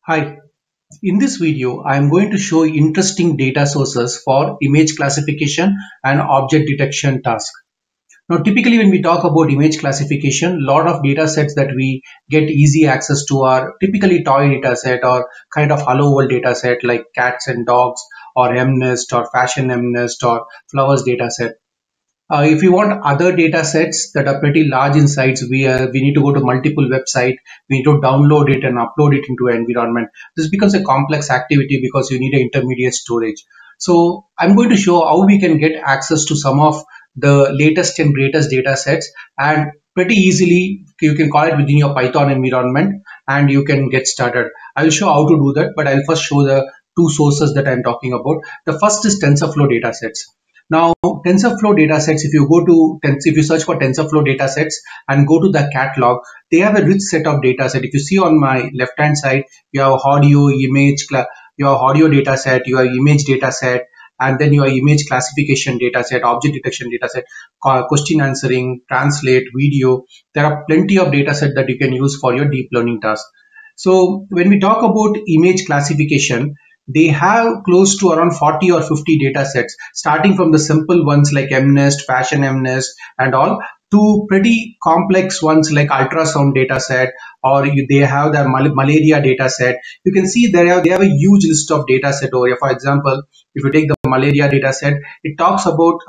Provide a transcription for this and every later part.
Hi, in this video, I am going to show interesting data sources for image classification and object detection task. Now, typically when we talk about image classification, a lot of data sets that we get easy access to are typically toy data set or kind of hello world data set like cats and dogs or MNIST or fashion MNIST or flowers data set. If you want other data sets that are pretty large in size, we need to go to multiple websites. We need to download it and upload it into an environment. This becomes a complex activity because you need an intermediate storage. So I'm going to show how we can get access to some of the latest and greatest data sets, and pretty easily you can call it within your Python environment and you can get started. I'll show how to do that, but I'll first show the two sources that I'm talking about. The first is TensorFlow datasets. Now, TensorFlow datasets, if you search for TensorFlow datasets and go to the catalog, they have a rich set of datasets. If you see on my left-hand side, you have audio, image, your audio dataset, your image dataset, and then your image classification dataset, object detection dataset, question answering, translate, video. There are plenty of datasets that you can use for your deep learning task. So when we talk about image classification, they have close to around 40 or 50 data sets, starting from the simple ones like MNIST, Fashion MNIST, and all, to pretty complex ones like ultrasound data set, or they have the malaria data set. You can see they have a huge list of data set over here. For example, if you take the malaria data set, it talks about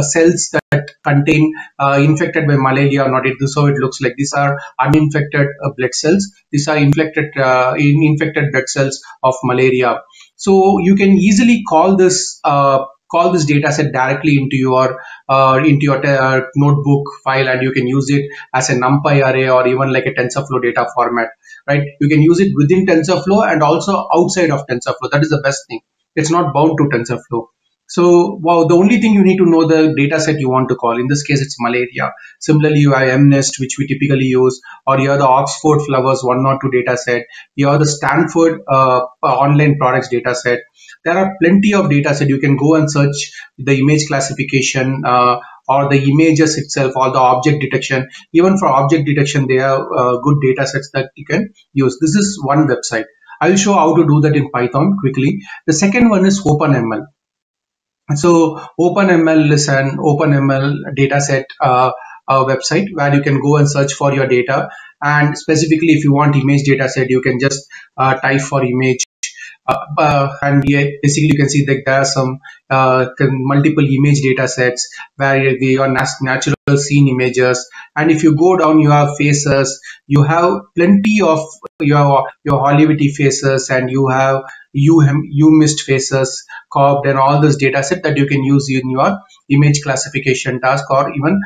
cells that contain infected by malaria or not. So it looks like these are uninfected blood cells. These are infected blood cells of malaria. So you can easily call this data set directly into your notebook file, and you can use it as a NumPy array or even like a TensorFlow data format, right? You can use it within TensorFlow and also outside of TensorFlow. That is the best thing. It's not bound to TensorFlow. So, wow, the only thing you need to know the data set you want to call. In this case, it's malaria. Similarly, you have MNIST, which we typically use, or you have the Oxford Flowers 102 data set. You have the Stanford online products data set. There are plenty of data set. You can go and search the image classification or the images itself or the object detection. Even for object detection, they have good data sets that you can use. This is one website. I will show how to do that in Python quickly. The second one is OpenML. So OpenML is an OpenML dataset website where you can go and search for your data. And specifically, if you want image dataset, you can just type for image. And basically you can see that there are some multiple image data sets where they are natural scene images, and if you go down you have faces, you have plenty of your Hollywoody faces, and you have you missed faces, curved, and all this data set that you can use in your image classification task, or even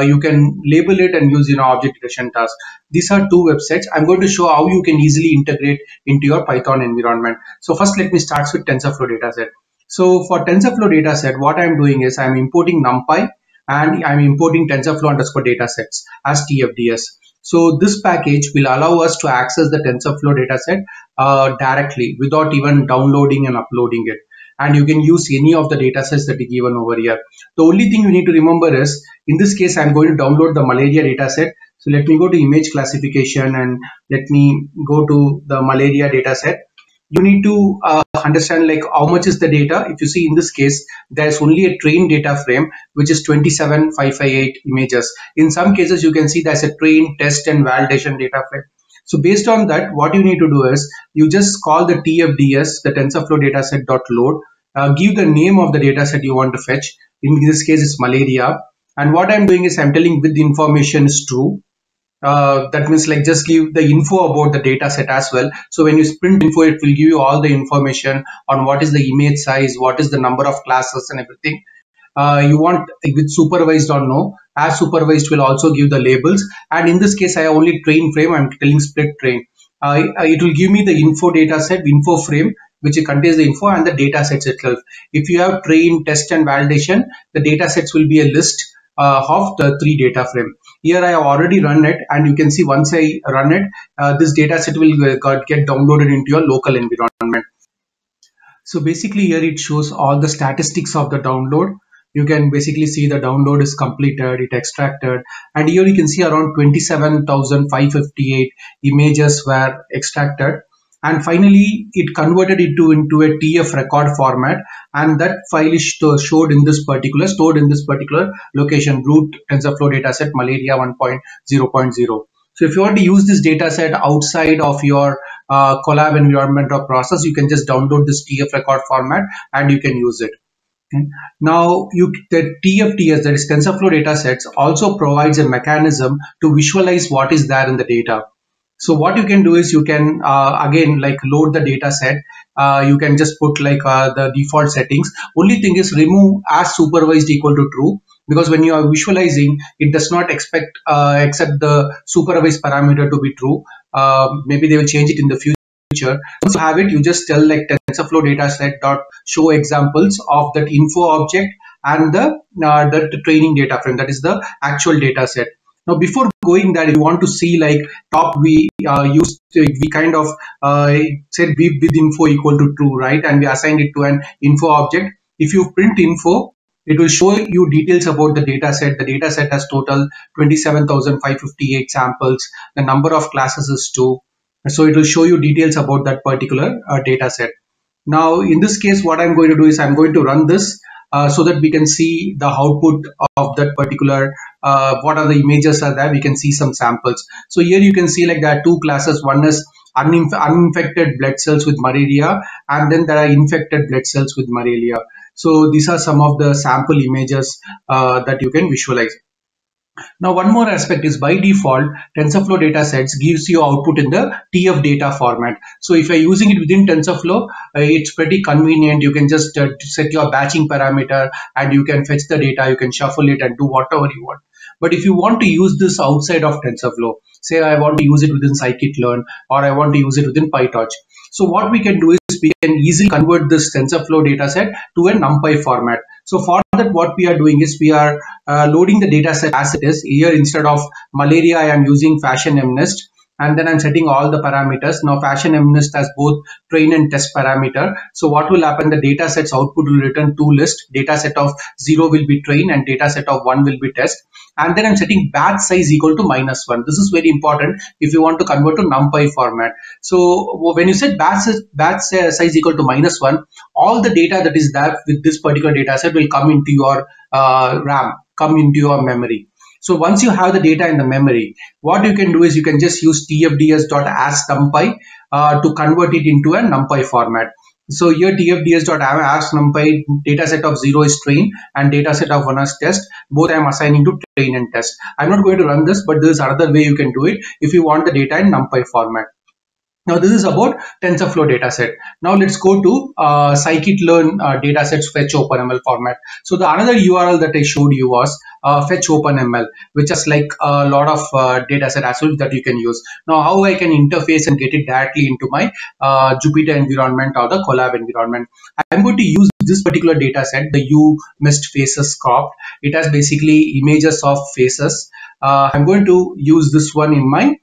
you can label it and use in object detection task. These are two websites. I'm going to show how you can easily integrate into your Python environment. So first let me start with TensorFlow dataset. So for TensorFlow dataset, what I'm doing is I'm importing NumPy and I'm importing TensorFlow underscore datasets as TFDS. So this package will allow us to access the TensorFlow dataset directly without even downloading and uploading it. And you can use any of the datasets that are given over here. The only thing you need to remember is, in this case, I'm going to download the malaria dataset. So let me go to image classification and let me go to the malaria dataset. You need to understand like how much is the data. If you see in this case, there's only a trained data frame, which is 27558 images. In some cases, you can see there's a train, test, and validation data frame. So based on that, what you need to do is you just call the TFDS, the TensorFlow dataset.load, give the name of the dataset you want to fetch. In this case, it's malaria. And what I'm doing is I'm telling with the information is true. That means like just give the info about the data set as well. So when you print info, it will give you all the information on what is the image size, what is the number of classes and everything. You want with supervised or no. As supervised will also give the labels. And in this case, I have only train frame. I'm telling split train. It will give me the info data set, info frame, which contains the info and the data sets itself. If you have train, test, and validation, the data sets will be a list of the three data frame. Here I have already run it, and you can see once I run it, this data set will get downloaded into your local environment. So basically here it shows all the statistics of the download. You can basically see the download is completed, it extracted, and here you can see around 27,558 images were extracted. and finally it converted it into a TF record format, and that file is stored in this particular location, root TensorFlow dataset malaria 1.0.0. So if you want to use this dataset outside of your Colab environment or process, you can just download this TF record format and you can use it. Now, the TFDS, that is TensorFlow datasets, also provides a mechanism to visualize what is there in the data. So what you can do is you can again like load the data set. You can just put like the default settings. Only thing is remove as supervised equal to true, because when you are visualizing, it does not expect except the supervised parameter to be true. Maybe they will change it in the future. Once you have it, you just tell like TensorFlow dataset dot show examples of that info object and the training data frame, that is the actual data set. Now, before going there, if you want to see like top, we kind of said with info equal to true, right? And we assigned it to an info object. If you print info, it will show you details about the data set. The data set has total 27,558 samples. The number of classes is 2. So it will show you details about that particular data set. Now, in this case, what I'm going to do is I'm going to run this so that we can see the output of that particular, what are the images are there. We can see some samples. So here you can see like there are two classes. One is uninfected blood cells with malaria, and then there are infected blood cells with malaria. So these are some of the sample images that you can visualize. Now, one more aspect is by default, TensorFlow datasets gives you output in the TF data format. So if you're using it within TensorFlow, it's pretty convenient. You can just set your batching parameter and you can fetch the data, you can shuffle it and do whatever you want. But if you want to use this outside of TensorFlow, say I want to use it within scikit-learn or I want to use it within PyTorch. So what we can do is we can easily convert this TensorFlow dataset to a NumPy format. So for that, what we are doing is we are loading the dataset as it is. Here, instead of malaria, I am using FashionMNest, and then I'm setting all the parameters. Now FashionMNest has both train and test parameter. So what will happen? The dataset's output will return two lists. Dataset of 0 will be train and dataset of 1 will be test. And then I'm setting batch size equal to -1. This is very important if you want to convert to NumPy format. So when you set batch size equal to -1, all the data that is there with this particular dataset will come into your RAM, come into your memory. So once you have the data in the memory, what you can do is you can just use tfds.asNumPy to convert it into a NumPy format. So here tfds.asNumPy, dataset of 0 is train and dataset of 1 is test. Both I am assigning to train and test. I'm not going to run this, but there is another way you can do it if you want the data in NumPy format. Now this is about TensorFlow dataset. Now let's go to scikit-learn datasets fetch OpenML format. So the another URL that I showed you was fetch OpenML, which is like a lot of dataset as well that you can use. Now how I can interface and get it directly into my Jupyter environment or the Colab environment. I'm going to use this particular dataset, the UMIST faces cropped. It has basically images of faces. I'm going to use this one in my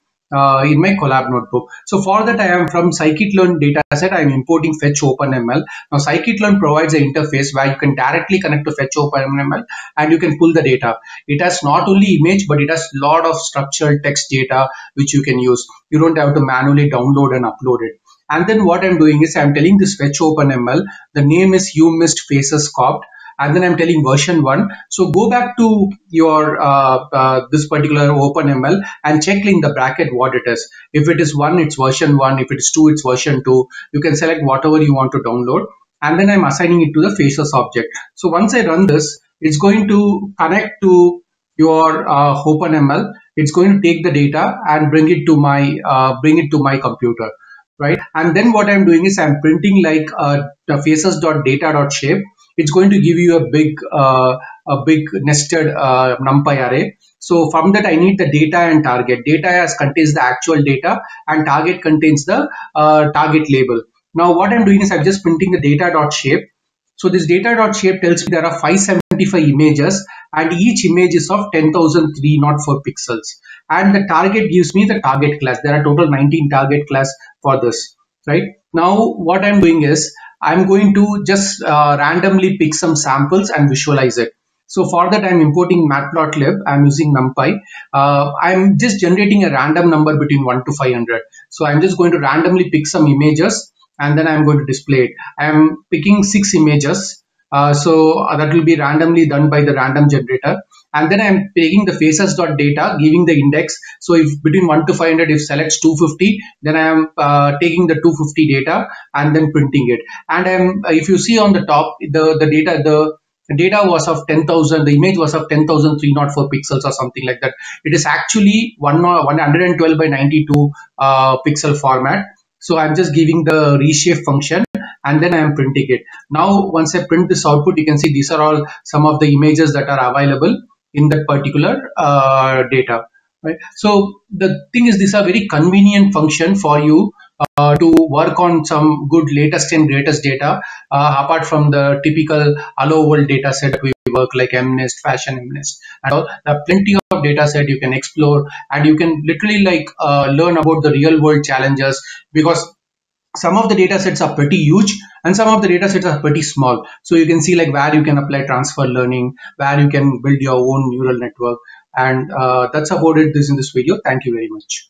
Colab notebook. So for that, I am from scikit-learn dataset, I am importing fetch OpenML. Now scikit-learn provides an interface where you can directly connect to fetch OpenML and you can pull the data. It has not only image, but it has a lot of structured text data which you can use. You don't have to manually download and upload it. And then what I'm doing is I'm telling this fetch OpenML, the name is UMIST faces cropped. And then I'm telling version 1. So go back to your this particular OpenML and check in the bracket what it is. If it is 1, it's version 1. If it's 2, it's version 2. You can select whatever you want to download. And then I'm assigning it to the faces object. So once I run this, it's going to connect to your OpenML. It's going to take the data and bring it to my computer, right? And then what I'm doing is I'm printing like the faces.data.shape. It's going to give you a big nested NumPy array. So from that, I need the data and target. Data contains the actual data and target contains the target label. Now what I'm doing is I'm just printing the data.shape. So this data.shape tells me there are 575 images and each image is of 10,304 pixels. And the target gives me the target class. There are total 19 target class for this, right? Now what I'm doing is I'm going to just randomly pick some samples and visualize it. So for that, I'm importing matplotlib. I'm using NumPy. I'm just generating a random number between 1 to 500. So I'm just going to randomly pick some images and then I'm going to display it. I'm picking 6 images. So that will be randomly done by the random generator. And then I'm taking the faces.data, giving the index. So if between 1 to 500, if selects 250, then I am taking the 250 data and then printing it. And if you see on the top, the data was of 10,000, the image was of 10,304 pixels or something like that. It is actually 112 by 92 pixel format. So I'm just giving the reshape function and then I am printing it. Now, once I print this output, you can see these are all some of the images that are available in that particular data. Right. So the thing is, these are very convenient function for you to work on some good latest and greatest data, apart from the typical hello world data set that we work like MNIST, Fashion MNIST, and all. There are plenty of data set you can explore, and you can literally like learn about the real world challenges, because some of the data sets are pretty huge and some of the data sets are pretty small. So you can see like where you can apply transfer learning, where you can build your own neural network. And that's about it this in this video. Thank you very much.